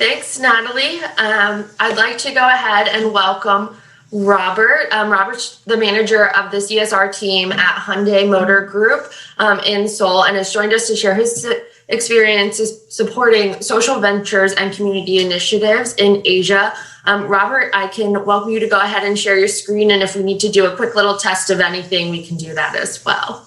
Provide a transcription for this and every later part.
Thanks, Natalie. I'd like to go ahead and welcome Robert. Robert's the manager of the CSR team at Hyundai Motor Group in Seoul and has joined us to share his experiences supporting social ventures and community initiatives in Asia. Robert, I can welcome you to go ahead and share your screen, and if we need to do a quick little test of anything, we can do that as well.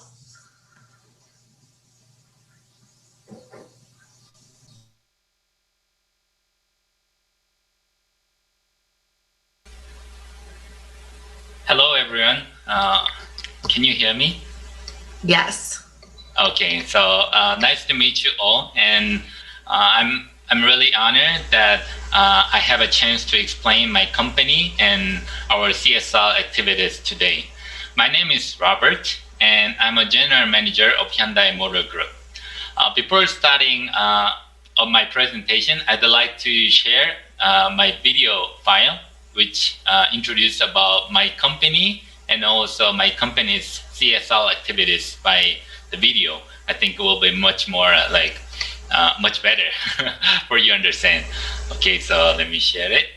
Hello, everyone. Can you hear me? Yes. Okay, so nice to meet you all, and I'm really honored that I have a chance to explain my company and our CSR activities today. My name is Robert, and I'm a general manager of Hyundai Motor Group. Before starting on my presentation, I'd like to share my video file, which introduced about my company and also my company's CSR activities by the video. I think it will be much more much better for you to understand. Okay, so let me share it.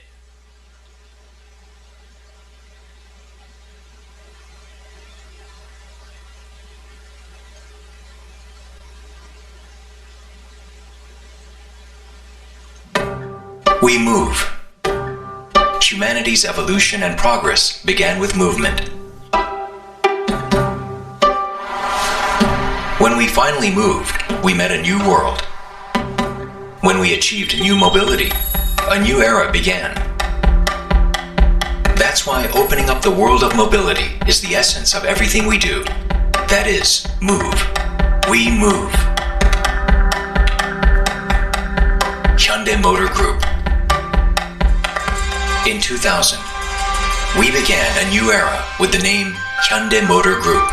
We move. Humanity's evolution and progress began with movement. When we finally moved, we met a new world. When we achieved new mobility, a new era began. That's why opening up the world of mobility is the essence of everything we do. That is, move. We move. Hyundai Motor Group. In 2000, we began a new era with the name Hyundai Motor Group.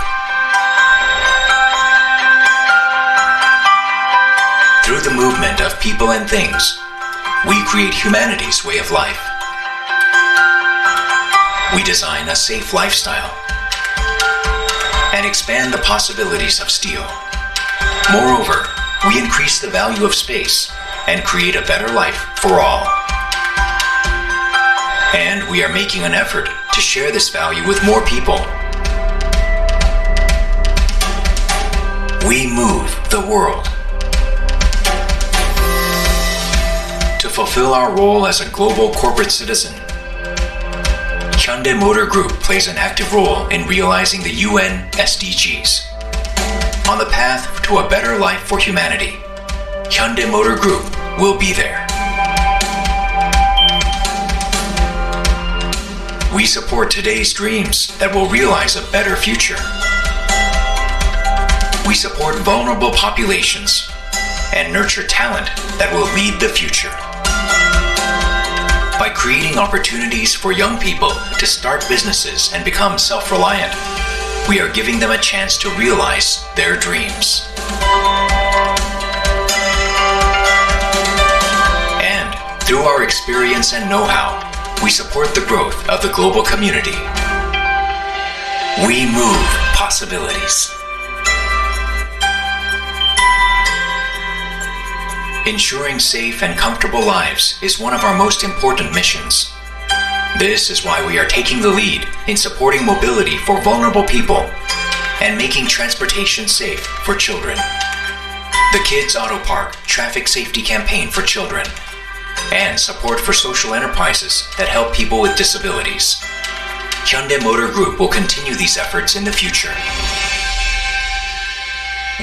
Through the movement of people and things, we create humanity's way of life. We design a safe lifestyle and expand the possibilities of steel. Moreover, we increase the value of space and create a better life for all. And we are making an effort to share this value with more people. We move the world. To fulfill our role as a global corporate citizen, Hyundai Motor Group plays an active role in realizing the UN SDGs. On the path to a better life for humanity, Hyundai Motor Group will be there. We support today's dreams that will realize a better future. We support vulnerable populations and nurture talent that will lead the future. By creating opportunities for young people to start businesses and become self-reliant, we are giving them a chance to realize their dreams. And through our experience and know-how, we support the growth of the global community. We move possibilities. Ensuring safe and comfortable lives is one of our most important missions. This is why we are taking the lead in supporting mobility for vulnerable people and making transportation safe for children. The Kids Auto Park Traffic Safety Campaign for Children, and support for social enterprises that help people with disabilities. Hyundai Motor Group will continue these efforts in the future.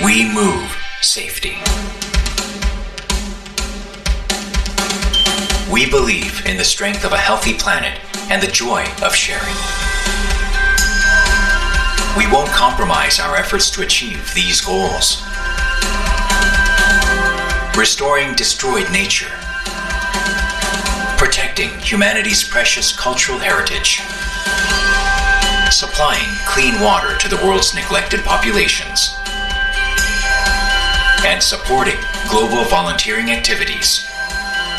We move safety. We believe in the strength of a healthy planet and the joy of sharing. We won't compromise our efforts to achieve these goals. Restoring destroyed nature. Protecting humanity's precious cultural heritage. Supplying clean water to the world's neglected populations. And supporting global volunteering activities.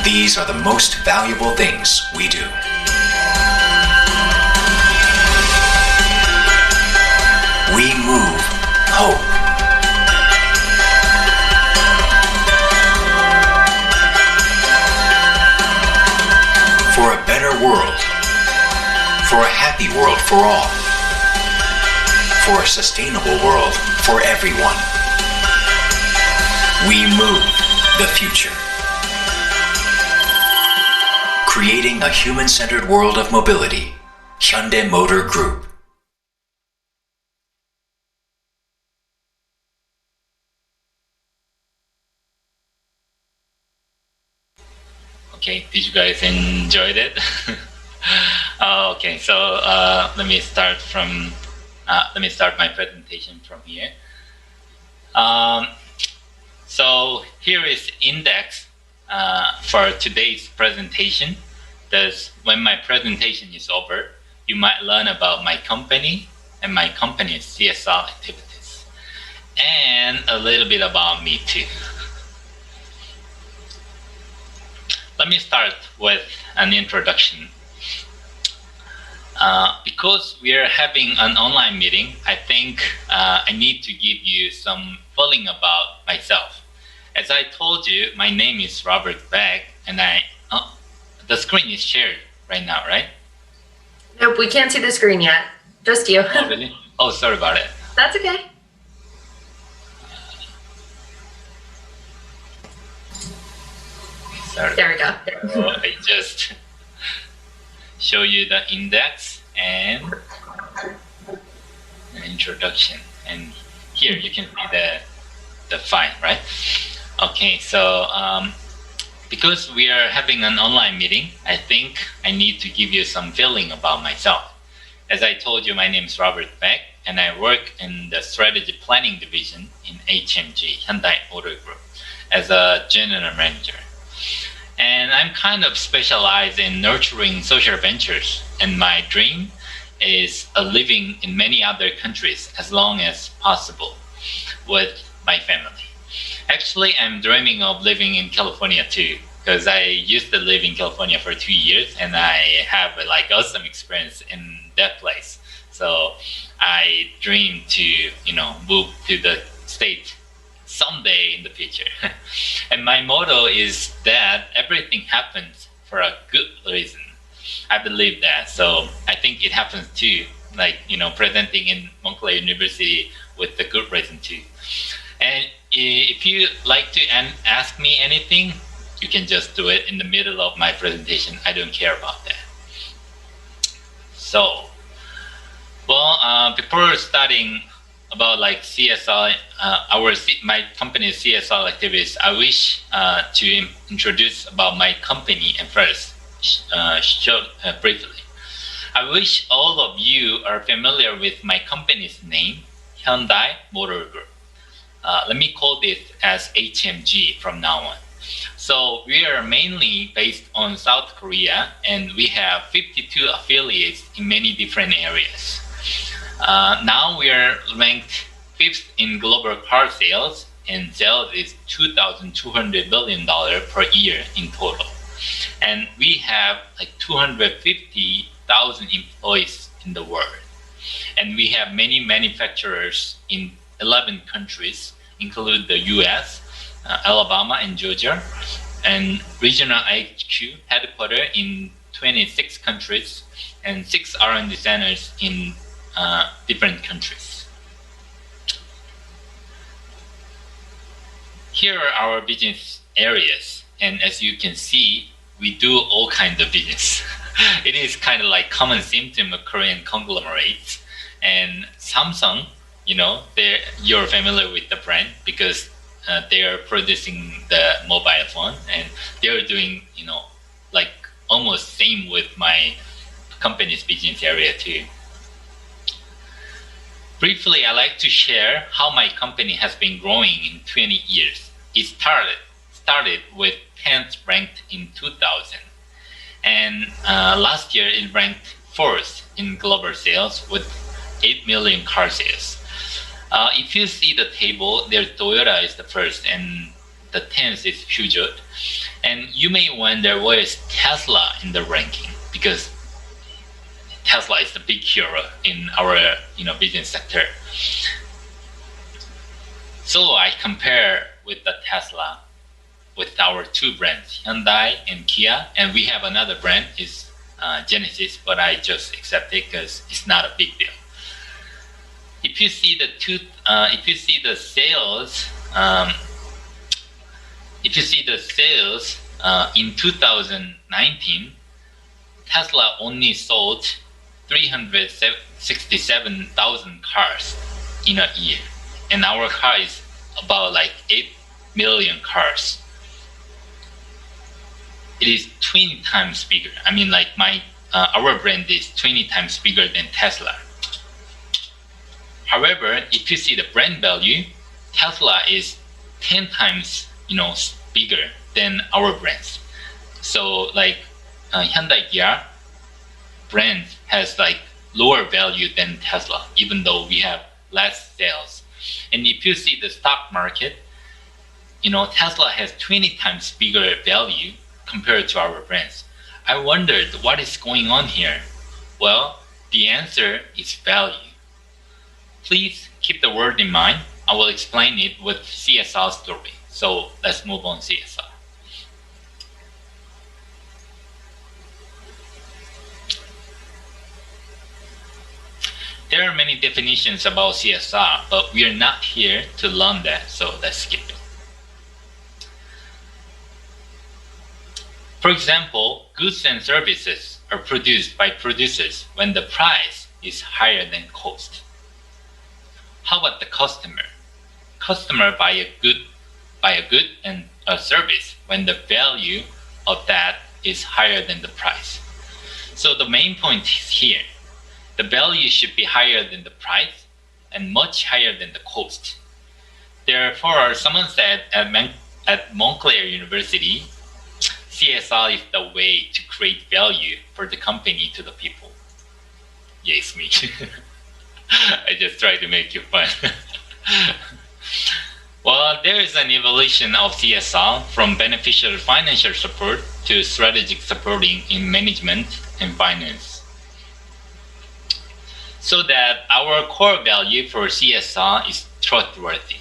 These are the most valuable things we do. We move hope. better world, for a happy world for all, for a sustainable world for everyone. We move the future. Creating a human-centered world of mobility. Hyundai Motor Group. Okay, did you guys enjoy it? Okay, so let me start my presentation from here. So here is index for today's presentation. Thus, when my presentation is over, you might learn about my company and my company's CSR activities, and a little bit about me too. Let me start with an introduction. Because we are having an online meeting, I think I need to give you some feeling about myself. As I told you, my name is Robert Beck, and the screen is shared right now, right? Nope, we can't see the screen yet. Just you. Oh, really? Oh, sorry about it. That's okay. Sorry. There we go. So I just show you the index and an introduction, and here you can see the file, right? Okay, so because we are having an online meeting, I think I need to give you some feeling about myself. As I told you, my name is Robert Beck, and I work in the strategy planning division in HMG, Hyundai Motor Group, as a general manager. And I'm kind of specialized in nurturing social ventures, and my dream is living in many other countries as long as possible with my family. Actually, I'm dreaming of living in California too, because I used to live in California for 2 years, and I have like awesome experience in that place. So I dream to, move to the state someday in the future. And my motto is that everything happens for a good reason. I believe that. So I think it happens too, like, presenting in Monclair University with the good reason too. And if you like to ask me anything, you can just do it in the middle of my presentation. I don't care about that. So, before starting about like CSR, my company's CSR activities, I wish to introduce about my company and first briefly. I wish all of you are familiar with my company's name, Hyundai Motor Group. Let me call this as HMG from now on. So we are mainly based on South Korea, and we have 52 affiliates in many different areas. Now we are ranked 5th in global car sales, and sales is $2,200 billion per year in total. And we have like 250,000 employees in the world. And we have many manufacturers in 11 countries, include the US, Alabama and Georgia, and regional HQ headquarters in 26 countries, and 6 R&D centers in different countries. Here are our business areas, and as you can see, we do all kinds of business. It is kind of like common symptom of Korean conglomerates. And Samsung, you're familiar with the brand because they are producing the mobile phone, and they're doing, like almost same with my company's business area too. Briefly, I'd like to share how my company has been growing in 20 years. It started with 10th ranked in 2000. And last year, it ranked 4th in global sales with 8 million car sales. If you see the table, there's Toyota is the first, and the 10th is Peugeot. And you may wonder where is Tesla in the ranking, because Tesla is the big hero in our business sector. So I compare with the Tesla with our two brands, Hyundai and Kia, and we have another brand is Genesis, but I just accept it because it's not a big deal. If you see the sales, in 2019, Tesla only sold 367,000 cars in a year, and our car is about like 8 million cars. It is 20 times bigger. I mean, like our brand is 20 times bigger than Tesla. However, if you see the brand value, Tesla is 10 times, bigger than our brands. So like Hyundai Kia brand has like lower value than Tesla, even though we have less sales. And if you see the stock market, Tesla has 20 times bigger value compared to our brands. I wondered what is going on here. Well, the answer is value. Please keep the word in mind. I will explain it with CSR story. So let's move on CSR. There are many definitions about CSR, but we are not here to learn that, so let's skip it. For example, goods and services are produced by producers when the price is higher than cost. How about the customer? Customer buy a good and a service when the value of that is higher than the price. So the main point is here. The value should be higher than the price and much higher than the cost. Therefore, someone said at Monclair University, CSR is the way to create value for the company to the people. Yes, me. I just try to make you fun. Well, there is an evolution of CSR from beneficial financial support to strategic supporting in management and finance. So that our core value for CSR is trustworthy.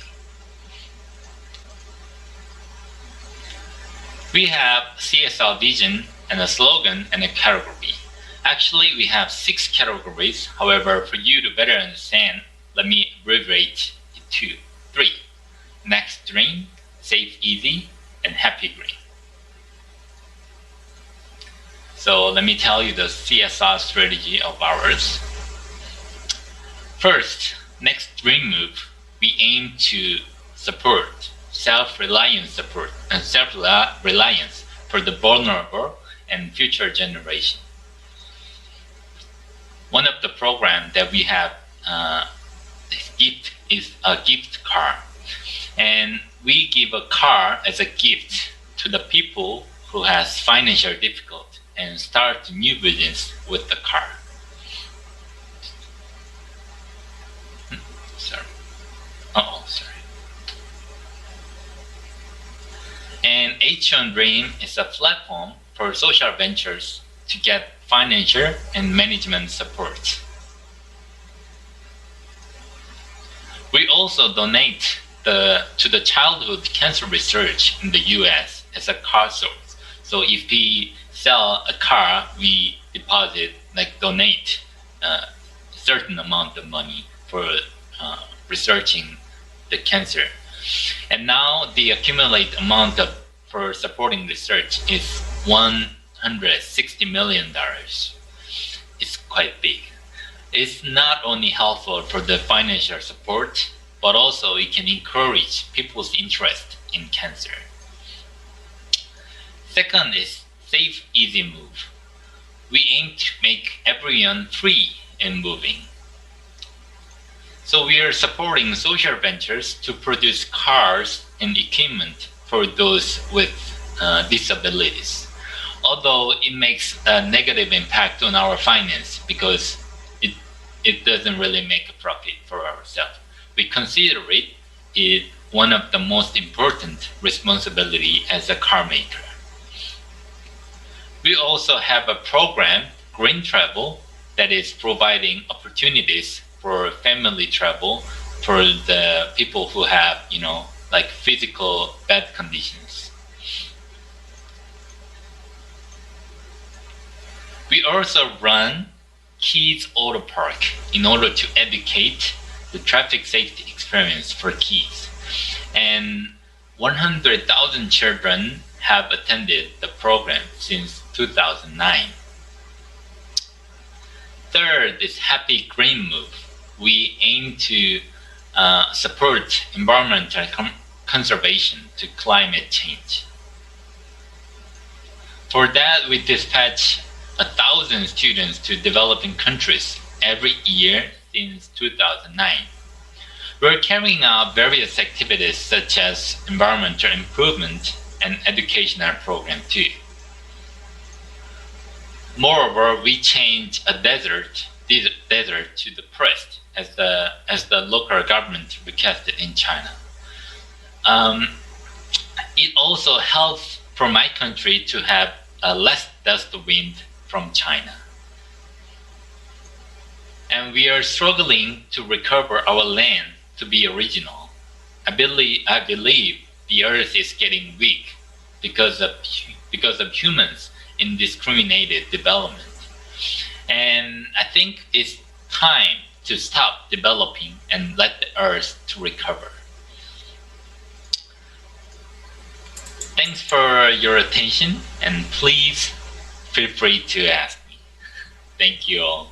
We have CSR vision and a slogan and a category. Actually, we have 6 categories. However, for you to better understand, let me abbreviate it to 3. Next Green, Safe Easy, and Happy Green. So let me tell you the CSR strategy of ours. First, next Green move, we aim to support self-reliance for the vulnerable and future generation. One of the programs that we have is a gift car. And we give a car as a gift to the people who has financial difficulty and start new business with the car. Sorry. And H1 Dream is a platform for social ventures to get financial and management support. We also donate to the childhood cancer research in the US as a car source. So if we sell a car, we donate a certain amount of money for researching the cancer. And now the accumulated amount for supporting research is $160 million. It's quite big. It's not only helpful for the financial support, but also it can encourage people's interest in cancer. Second is Safe Easy Move. We aim to make everyone free in moving. So we are supporting social ventures to produce cars and equipment for those with disabilities. Although it makes a negative impact on our finance because it doesn't really make a profit for ourselves. We consider it one of the most important responsibility as a car maker. We also have a program, Green Travel, that is providing opportunities for family travel for the people who have, physical bad conditions. We also run Kids Auto Park in order to educate the traffic safety experience for kids. And 100,000 children have attended the program since 2009. Third is Happy Green Move. We aim to support environmental conservation to climate change. For that, we dispatch 1,000 students to developing countries every year since 2009. We're carrying out various activities such as environmental improvement and educational program too. Moreover, we changed a desert to the forest as the local government requested in China. It also helps for my country to have less dust wind from China. And we are struggling to recover our land to be original. I believe the earth is getting weak because of humans' indiscriminated development. And I think it's time to stop developing and let the earth to recover. Thanks for your attention, and please feel free to ask me. Thank you all.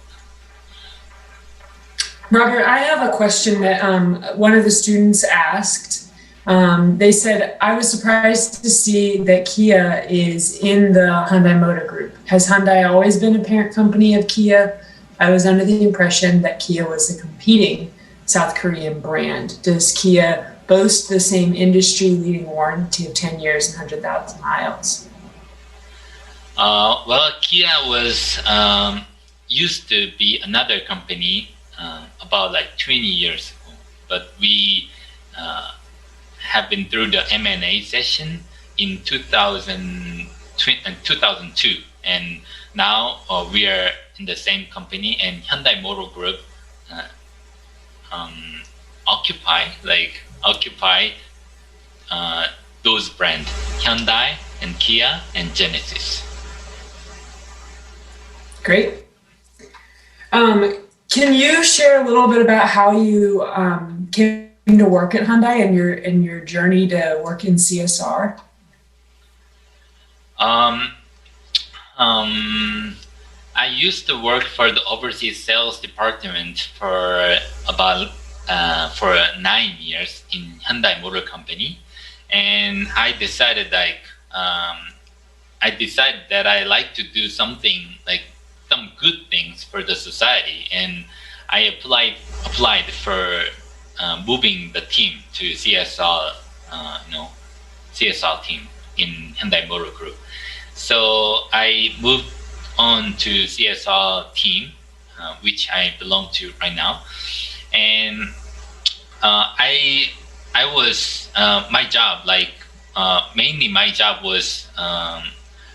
Robert, I have a question that one of the students asked. They said, I was surprised to see that Kia is in the Hyundai Motor Group. Has Hyundai always been a parent company of Kia? I was under the impression that Kia was a competing South Korean brand. Does Kia boast the same industry-leading warranty of 10 years and 100,000 miles? Well, Kia was used to be another company about like 20 years ago, but we have been through the M&A session in 2002, and now we are in the same company, and Hyundai Motor Group occupy those brands, Hyundai and Kia and Genesis. Great. Can you share a little bit about how you came to work at Hyundai and your journey to work in CSR? I used to work for the overseas sales department for about 9 years in Hyundai Motor Company, and I decided that I like to do something like some good things for the society, and I applied for moving the team to CSR, CSR team in Hyundai Motor Group. So I moved on to CSR team, which I belong to right now, and I was my job mainly my job was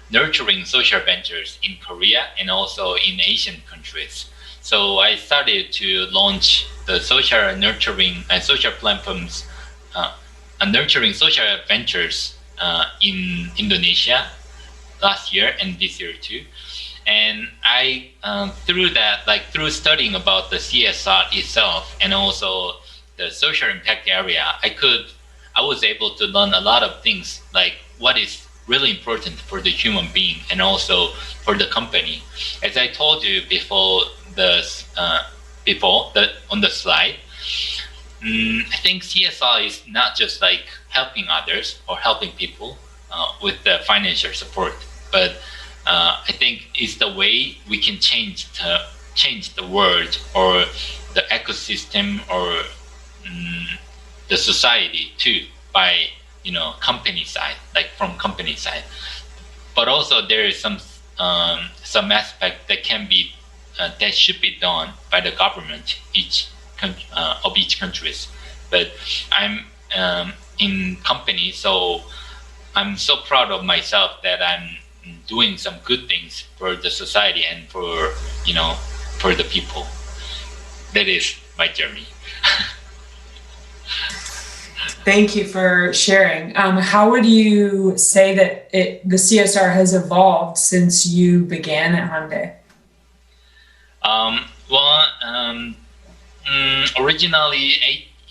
nurturing social ventures in Korea and also in Asian countries. So I started to launch the social nurturing and social platforms, nurturing social ventures in Indonesia last year and this year too. And I through that, through studying about the CSR itself and also the social impact area, I was able to learn a lot of things, like what is really important for the human being and also for the company. As I told you before on the slide, I think CSR is not just like helping others or helping people with the financial support, but I think it's the way we can change the world or the ecosystem or the society too, by company side, from company side. But also there is some aspect that can be that should be done by the government of each countries. But I'm in company, so I'm so proud of myself that I'm doing some good things for the society and for the people. That is my journey. Thank you for sharing. How would you say that the CSR has evolved since you began at Hyundai? Originally,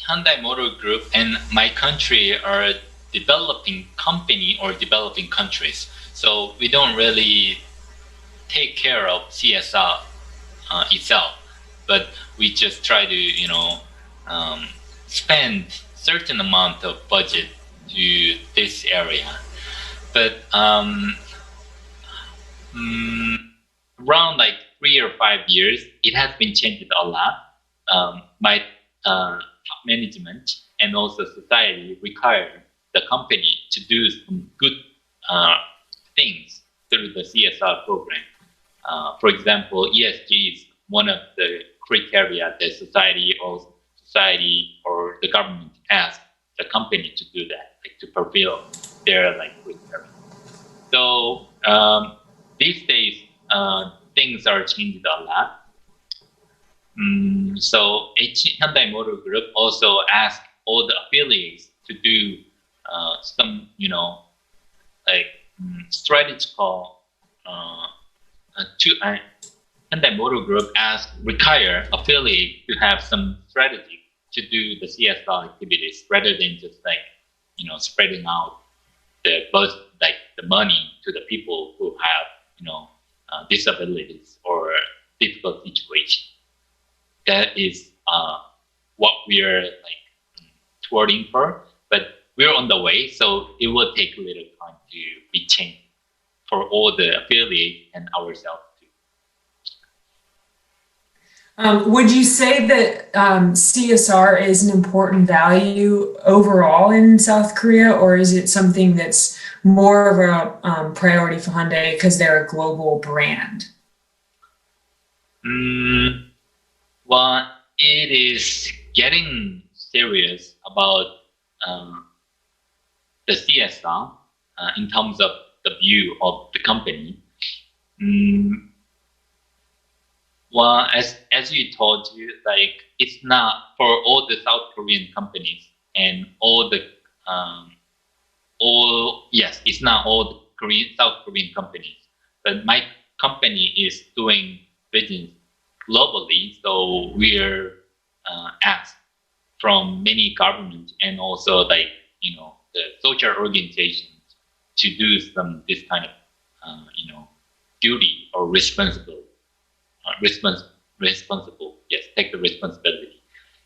Hyundai Motor Group and my country are developing company or developing countries. So we don't really take care of CSR itself, but we just try to, spend certain amount of budget to this area. But around like 3 or 5 years, it has been changed a lot. My top management and also society require the company to do some good things through the CSR program. For example, ESG is one of the criteria that society or the government asks the company to do that, like to fulfill their criteria. So these days, things are changed a lot. So Hyundai Motor Group also asked all the affiliates to do some, strategical. Hyundai Motor Group require affiliate to have some strategy to do the CSR activities rather than just spreading out the money to the people who have disabilities or difficult situation. That is what we're towards for, but we're on the way, so it will take a little time to be changed for all the affiliates and ourselves too. Would you say that CSR is an important value overall in South Korea, or is it something that's more of a priority for Hyundai because they're a global brand? Well, it is getting serious about the CSR in terms of the view of the company. Well, as you told you, it's not for all the South Korean companies and it's not all the South Korean companies, but my company is doing business globally, so we're asked from many governments and also the social organizations to do this kind of duty or responsible, take the responsibility.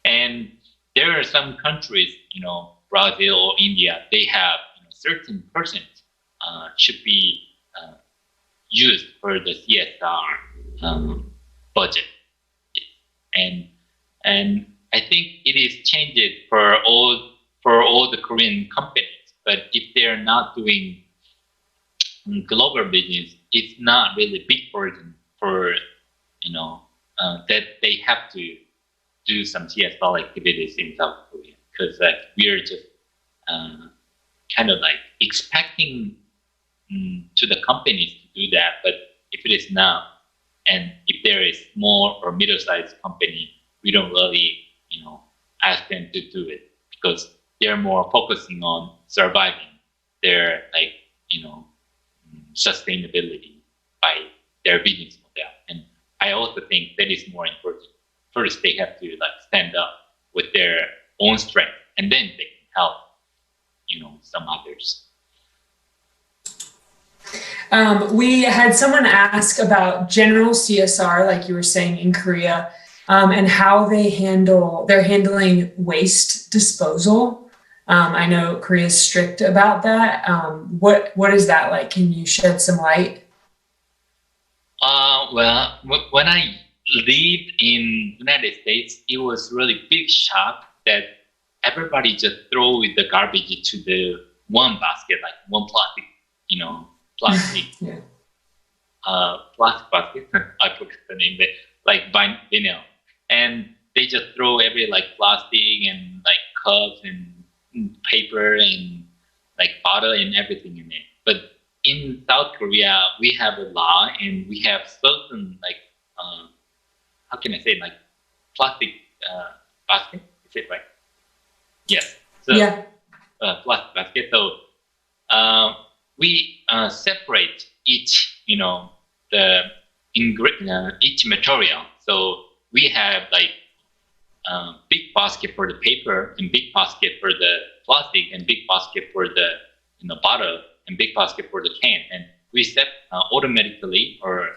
And there are some countries, Brazil or India, they have certain percent should be used for the CSR budget. And I think it is changed for all the Korean companies. But if they're not doing global business, it's not really big burden for that they have to do some CSR activities in South Korea, because we're just kind of expecting to the companies to do that. But if it is not, and if there is small or middle-sized company, we don't really ask them to do it, because they're more focusing on surviving their sustainability by their business model. And I also think that is more important. First, they have to stand up with their own strength, and then they can help some others. We had someone ask about general CSR, like you were saying in Korea, and how they're handling waste disposal. I know Korea is strict about that. What is that like? Can you shed some light? Well, when I lived in United States, it was really big shock that everybody just throw the garbage to the one basket, one plastic, plastic, yeah. Plastic basket. I forgot the name, but vinyl, and they just throw every plastic and cups and paper and bottle and everything in it. But in South Korea, we have a law and we have certain how can I say plastic basket? Is it right? Yes. So yeah. plastic basket. So we separate each, each material. So we have like big basket for the paper, and big basket for the plastic, and big basket for the bottle, and big basket for the can. And we automatically or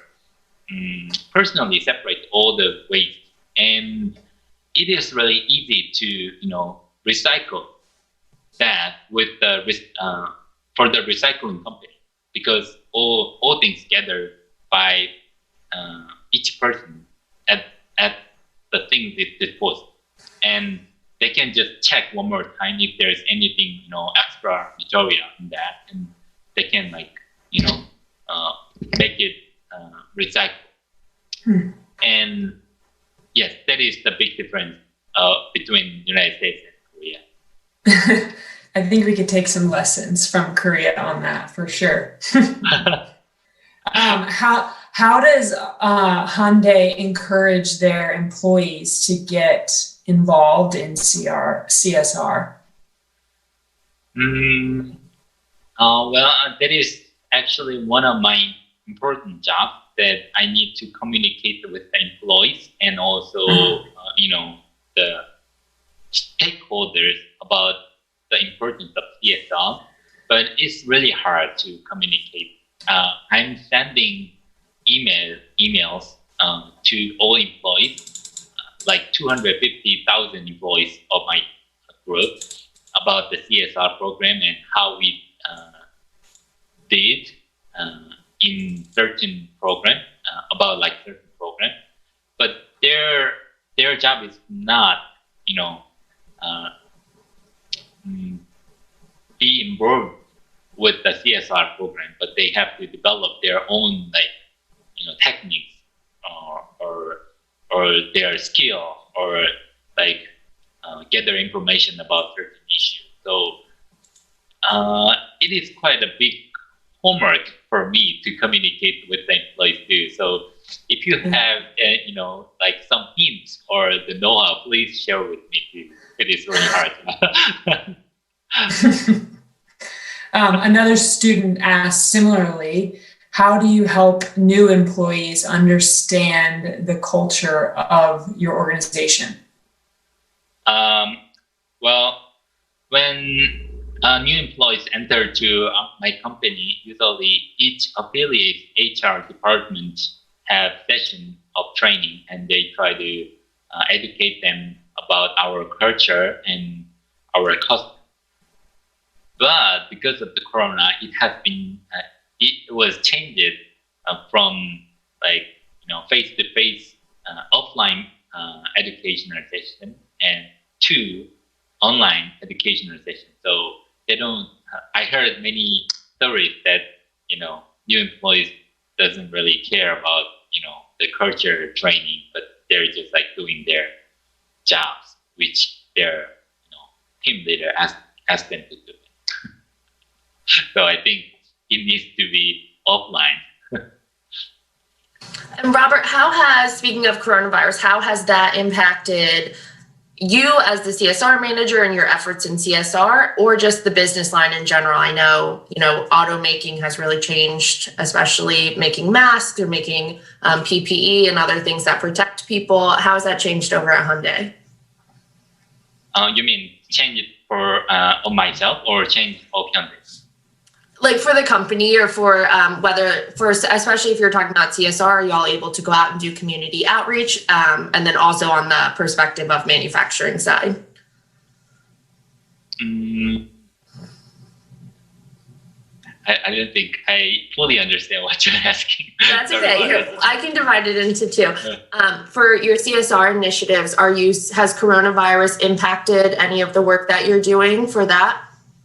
personally separate all the waste. And it is really easy to recycle that with the for the recycling company, because all things gathered by each person at the things is disposed, and they can just check one more time if there's anything extra material in that, and they can make it recycle. And yes, that is the big difference between United States and Korea. I think we could take some lessons from Korea on that for sure. How does Hyundai encourage their employees to get involved in CSR? Well, that is actually one of my important jobs, that I need to communicate with the employees and also, the stakeholders about the importance of CSR. But it's really hard to communicate. I'm sending emails to all employees, like 250,000 employees of my group, about the CSR program and how we did in certain program, about like certain program. But their job is not, be involved with the CSR program, but they have to develop their own techniques or their skill, or gather information about certain issues. So it is quite a big homework for me to communicate with the employees too. So if you have some hints or the know-how, please share with me too. It is really hard. Another student asked similarly, how do you help new employees understand the culture of your organization? Well, when new employees enter to my company, usually each affiliate HR department have session of training, and they try to educate them about our culture and our customs. But because of the corona, it was changed from face-to-face offline educational session and to online educational session. So they don't. I heard many stories that new employees doesn't really care about the culture training, but they're just doing their jobs, which their team leader asked them to do. So I think it needs to be offline. And Robert, speaking of coronavirus, how has that impacted you as the CSR manager and your efforts in CSR, or just the business line in general? I know, automaking has really changed, especially making masks or making PPE and other things that protect people. How has that changed over at Hyundai? You mean change it for myself or change of Hyundai? Like for the company, or for especially if you're talking about CSR, are y'all able to go out and do community outreach? And then also on the perspective of manufacturing side. I don't think I fully understand what you're asking. That's okay. I can divide it into two. For your CSR initiatives, has coronavirus impacted any of the work that you're doing for that?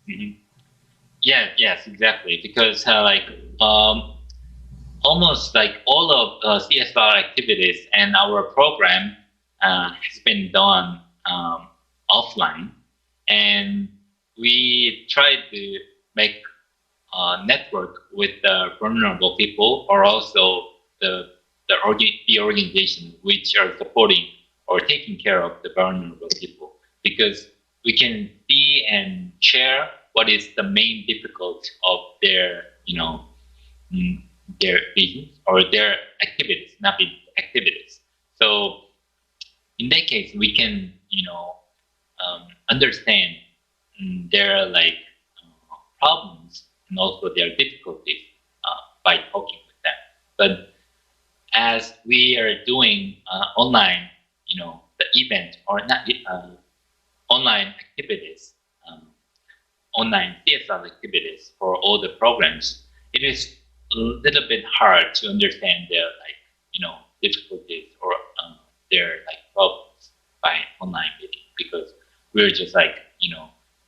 Mm-hmm. Yes, exactly. Because almost all of CSR activities and our program has been done offline, and we tried to make a network with the vulnerable people, or also the organization which are supporting or taking care of the vulnerable people, because we can see see and share what is the main difficulty of their, their business or their activities, not business activities. So in that case, we can, understand their problems and also their difficulties by talking with them. But as we are doing online, the event or not online activities, online CSR activities for all the programs, it is a little bit hard to understand their difficulties or their problems by online meeting, because we're just set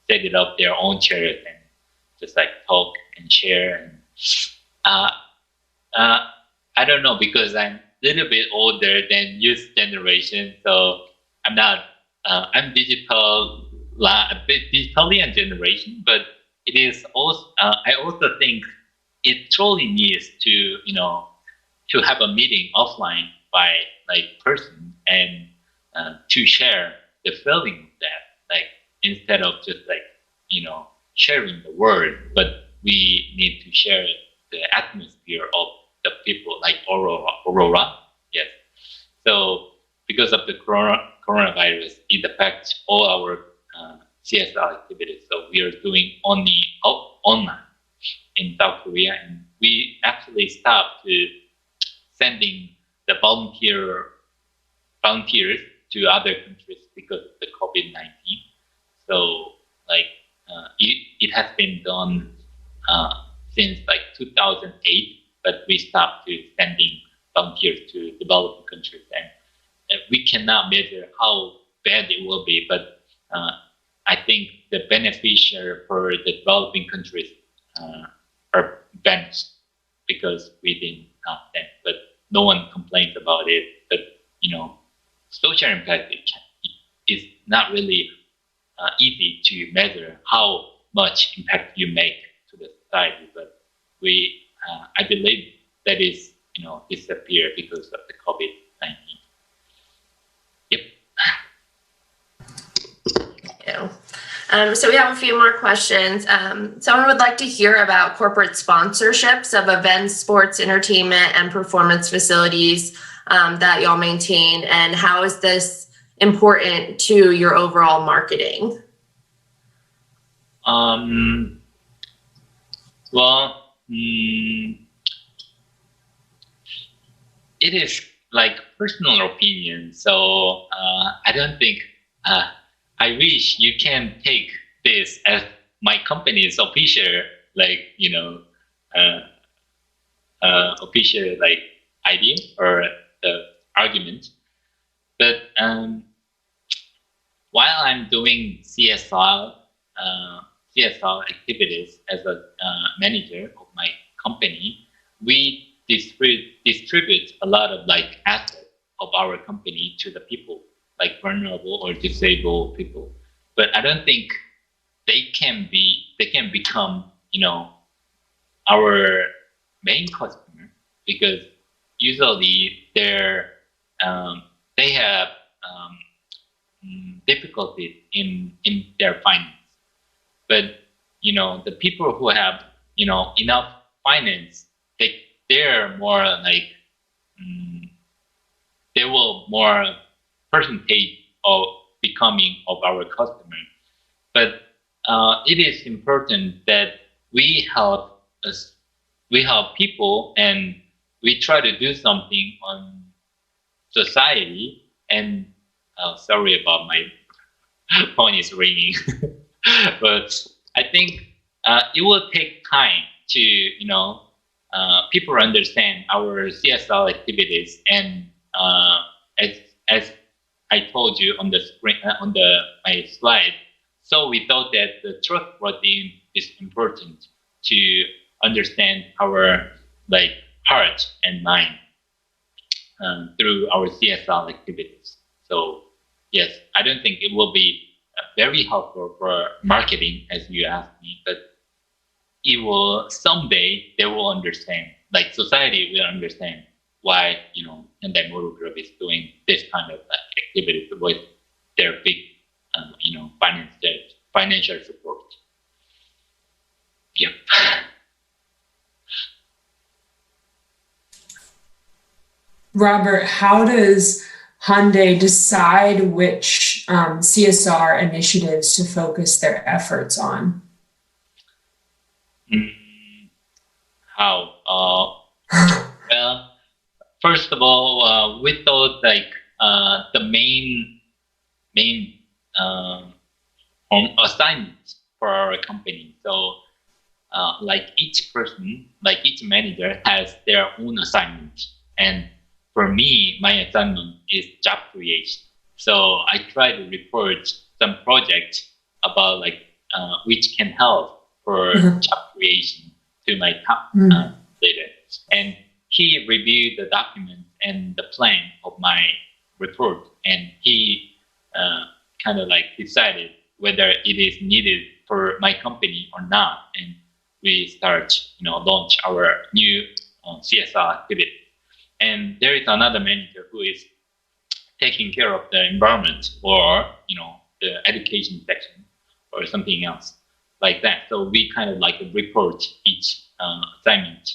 it up their own chairs and just talk and share. And I don't know, because I'm a little bit older than youth generation, so I'm not. I'm a bit digitally generation, but it is also. I also think it truly needs to to have a meeting offline by person and to share the feeling of that, instead of just sharing the word, but we need to share the atmosphere of the people, like Aurora. Yes. So because of the coronavirus, it affects all our CSR activities. So we are doing only online in South Korea, and we actually stopped to sending the volunteers to other countries because of the COVID-19. So it has been done since 2008, but we stopped to sending volunteers to developing countries, and we cannot measure how bad it will be. But I think the beneficiary for the developing countries are vanished because we didn't send. But no one complains about it. But social impact is not really easy to measure how much impact you make to the society. But I believe that is disappear because of the COVID-19. Yep. Thank you. So we have a few more questions. Someone would like to hear about corporate sponsorships of events, sports, entertainment, and performance facilities that y'all maintain, and how is this important to your overall marketing? Well, it is personal opinion. So I don't think. I wish you can take this as my company's official, official idea or argument. But while I'm doing CSR activities as a manager of my company, we distribute a lot of assets of our company to the people, vulnerable or disabled people. But I don't think they can become our main customer, because usually they have difficulties in their finance. But the people who have enough finance, they're more they will more percentage of becoming of our customer. But it is important that we help people, and we try to do something on society. And sorry about my phone is ringing. But I think it will take time to people understand our CSR activities, and as I told you on the screen my slide. So we thought that the trustworthy is important to understand our heart and mind through our CSR activities. So yes, I don't think it will be very helpful for marketing, as you asked me, but it will someday they will understand. Society will understand why Hyundai Motor Group is doing this kind of activities with their big financial support. Yep. Robert, how does Hyundai decide which CSR initiatives to focus their efforts on? How? Well, first of all, we thought like the main assignment for our company. So, like each person, like each manager has their own assignment, and for me, my assignment is job creation. So I try to report some projects about like which can help for job creation to my top leader. And he reviewed the document and the plan of my report, and he kind of like decided whether it is needed for my company or not. And we start, launch our new CSR activity. And there is another manager who is taking care of the environment or, the education section or something else like that. So we kind of like report each assignment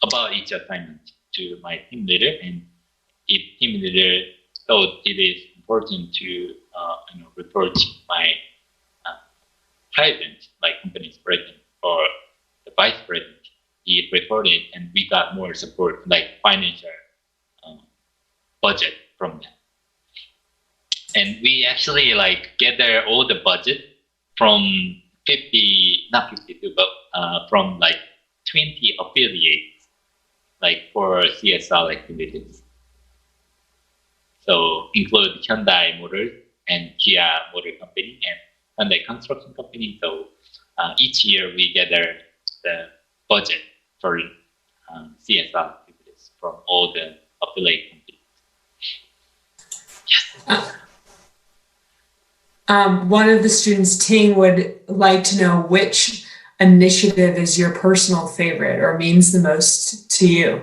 about each assignment to my team leader. And if team leader thought it is important to, report my president, like company's president or the vice president, he reported, and we got more support, like financial budget from them. And we actually like gather all the budget from from like 20 affiliates, like for CSR activities. So include Hyundai Motors and Kia Motor Company and Hyundai Construction Company. So each year we gather the budget for CSR activities from all the affiliate companies. Yes. One of the students, Ting, would like to know which initiative is your personal favorite or means the most to you.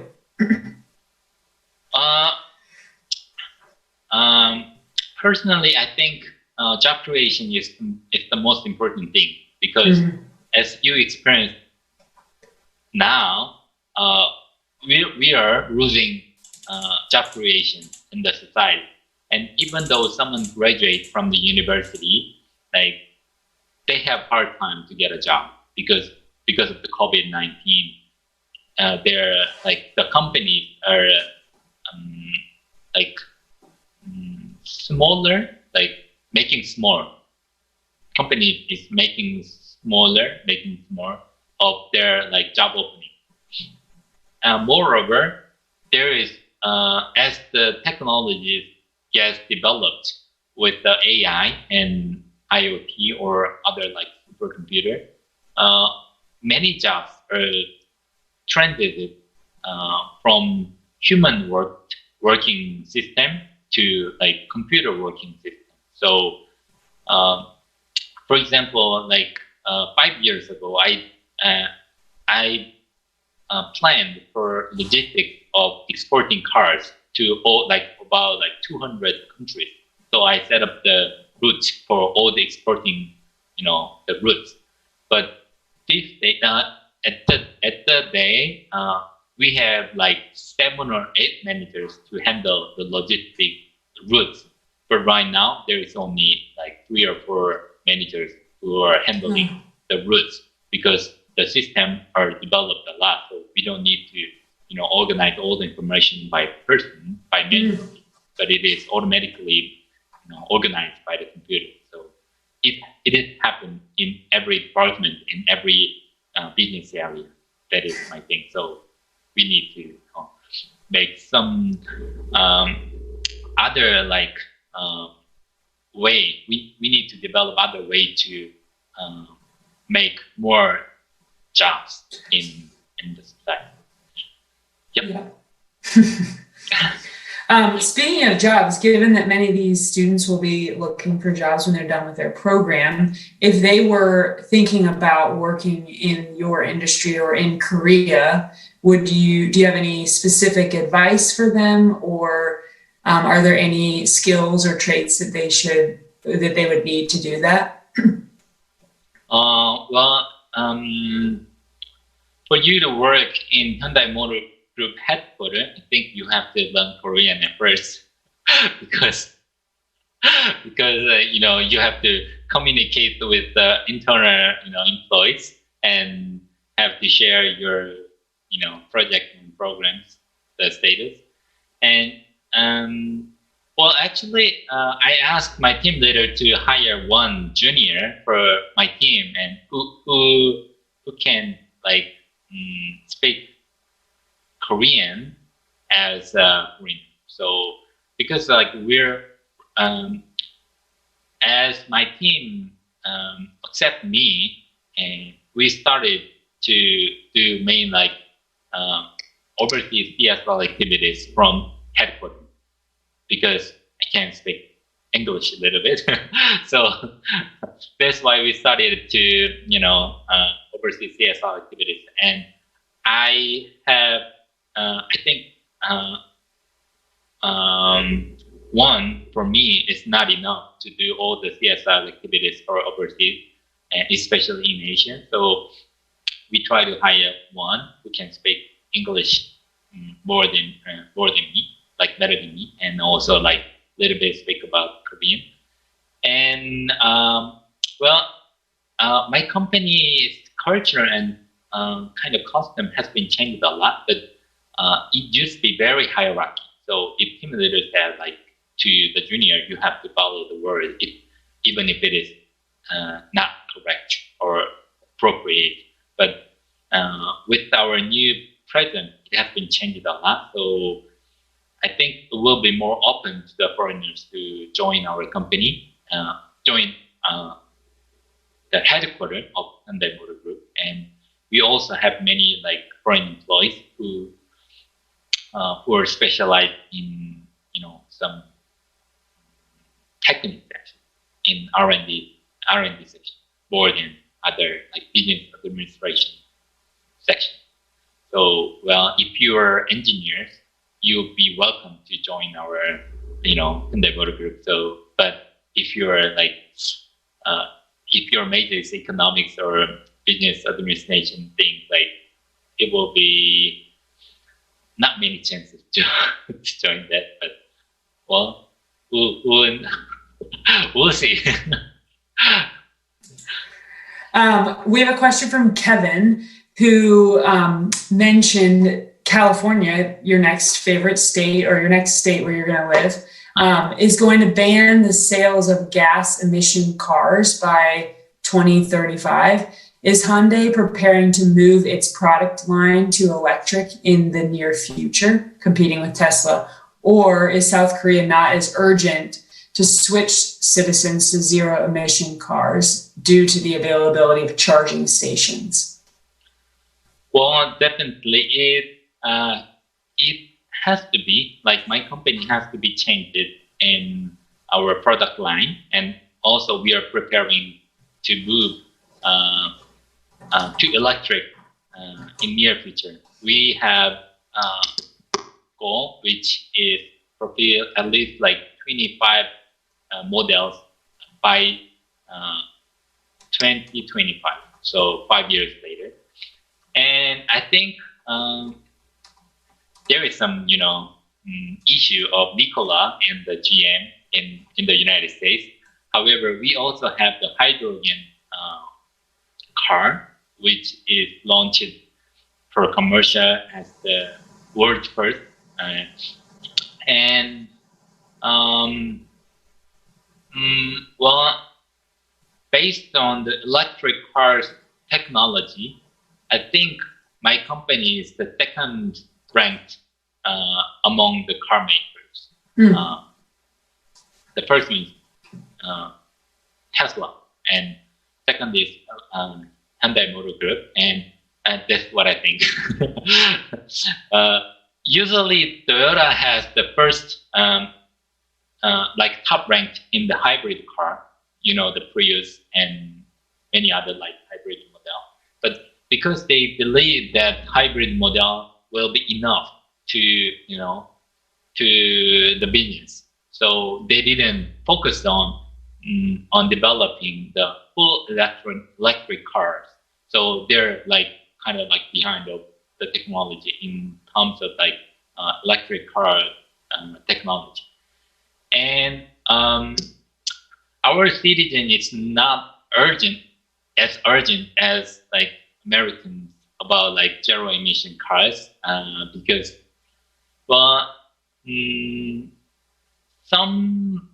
Personally, I think job creation is the most important thing, because as you experience now, we are losing job creation in the society. And even though someone graduates from the university, like they have hard time to get a job because of the COVID-19. They're like the companies are smaller, like making small. Company is making more of their like job opening. Moreover, there is as the technology gets developed with the AI and IoT or other like supercomputer, many jobs are transited from human working system to like computer working system. So, for example, like 5 years ago, I planned for logistics of exporting cars to about 200 countries. So I set up the routes for all the exporting, the routes. But this day, at the day, we have like 7 or 8 managers to handle the logistic routes. But right now, there is only like 3 or 4 managers who are handling the routes, because the system are developed a lot. So we don't need to, organize all the information by person, by manually, but it is automatically, organized by the computer. So it has happened in every department, in every business area. That is my thing. So we need to make some other like way. We need to develop other way to make more jobs in the society. Yep. Yeah. Speaking of jobs, given that many of these students will be looking for jobs when they're done with their program, if they were thinking about working in your industry or in Korea, do you have any specific advice for them, or are there any skills or traits that they should that they would need to do that? For you to work in Hyundai Motor Group headquarters, I think you have to learn Korean at first because you have to communicate with the internal employees and have to share your project and programs, the status. And actually, I asked my team leader to hire one junior for my team and who can speak Korean as Korean. So because we're as my team accept me, and we started to do main overseas CSL activities from headquarters because I can't speak English a little bit. So that's why we started to overseas CSL activities. And I have I think one for me is not enough to do all the CSR activities for overseas, and especially in Asia. So we try to hire one who can speak English more than me, better than me, and also little bit speak about Korean. And my company's culture and kind of custom has been changed a lot, but it used to be very hierarchy. So if team leader said to the junior, you have to follow the word, even if it is not correct or appropriate. But with our new president, it has been changed a lot. So I think it will be more open to the foreigners to join our company, join the headquarters of Hyundai Motor Group. And we also have many foreign employees who are specialized in some technical section, in R&D section, more than other business administration section. So if you are engineers, you'll be welcome to join our Hyundai Motor Group. So but if you're if your major is economics or business administration things, it will be not many chances to join that. But we'll see. We have a question from Kevin, who mentioned California, your next favorite state, or your next state where you're going to live, is going to ban the sales of gas emission cars by 2035. Is Hyundai preparing to move its product line to electric in the near future, competing with Tesla? Or is South Korea not as urgent to switch citizens to zero emission cars due to the availability of charging stations? Well, definitely it has to be, my company has to be changed in our product line. And also we are preparing to move to electric in near future. We have goal, which is fulfill at least 25 models by 2025, so 5 years later. And I think there is some issue of Nikola and the GM in the United States. However, we also have the hydrogen car, which is launched for commercial as the world first. Based on the electric cars technology, I think my company is the second ranked among the car makers. The first one is Tesla, and second is Hyundai Motor Group, and that's what I think. Usually, Toyota has the first, top ranked in the hybrid car, the Prius and many other hybrid model. But because they believe that hybrid model will be enough to, to the business, so they didn't focus on on developing the full electric cars. So they're like kind of like behind the technology in terms of like electric car technology. And our citizen is not as urgent as like Americans about like zero emission cars because, well, some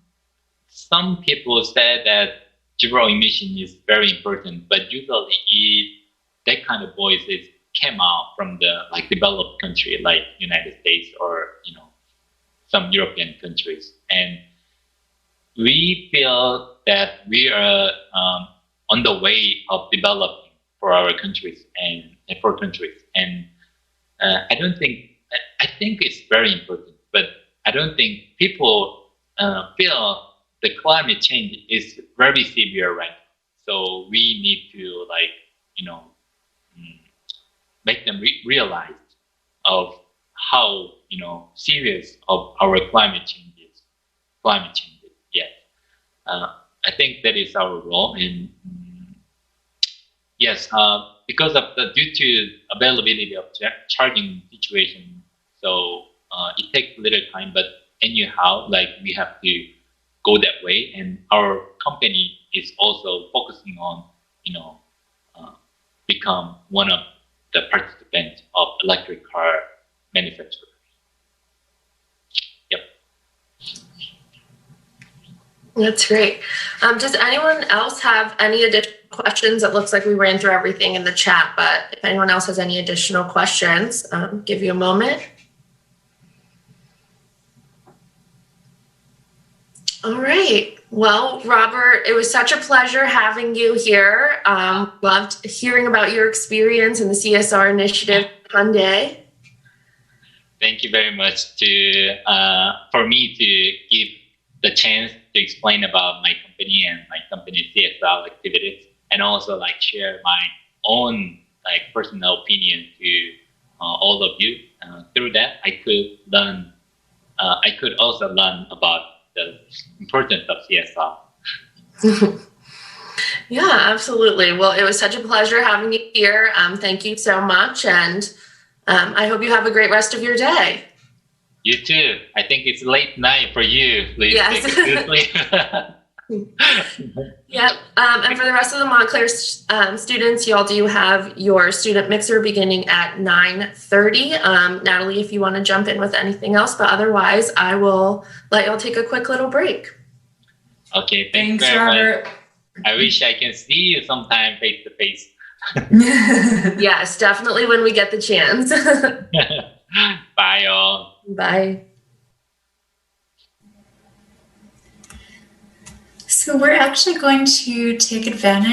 people say that zero emission is very important, but usually that kind of voices came out from the like developed country like United States or some European countries, and we feel that we are on the way of developing for our countries and for countries, and I think it's very important, but I don't think people feel the climate change is very severe right now. So we need to make them realize of how serious of our climate change is. Yes. I think that is our role, and yes, because of due to availability of charging situation, so it takes a little time, but anyhow, like we have to go that way, and our company is also focusing on become one of the participants of electric car manufacturers. Yep. That's great. Does anyone else have any additional questions? It looks like we ran through everything in the chat, but if anyone else has any additional questions, give you a moment. All right. Well, Robert, it was such a pleasure having you here. Loved hearing about your experience in the CSR initiative Hyundai. Thank you very much for me to give the chance to explain about my company and my company's CSR activities, and also like share my own like personal opinion to all of you. Through that, I could also learn about the importance of CSR. Yeah, absolutely. Well, it was such a pleasure having you here. Thank you so much. And I hope you have a great rest of your day. You too. I think it's late night for you. Please yes. take a good sleep. Yep. And for the rest of the Montclair students, y'all do have your student mixer beginning at 9:30. Natalie, if you want to jump in with anything else, but otherwise I will let y'all take a quick little break. Okay, Thanks, Robert. much. I wish I can see you sometime face to face. Yes, definitely when we get the chance. Bye, y'all. Bye. So we're actually going to take advantage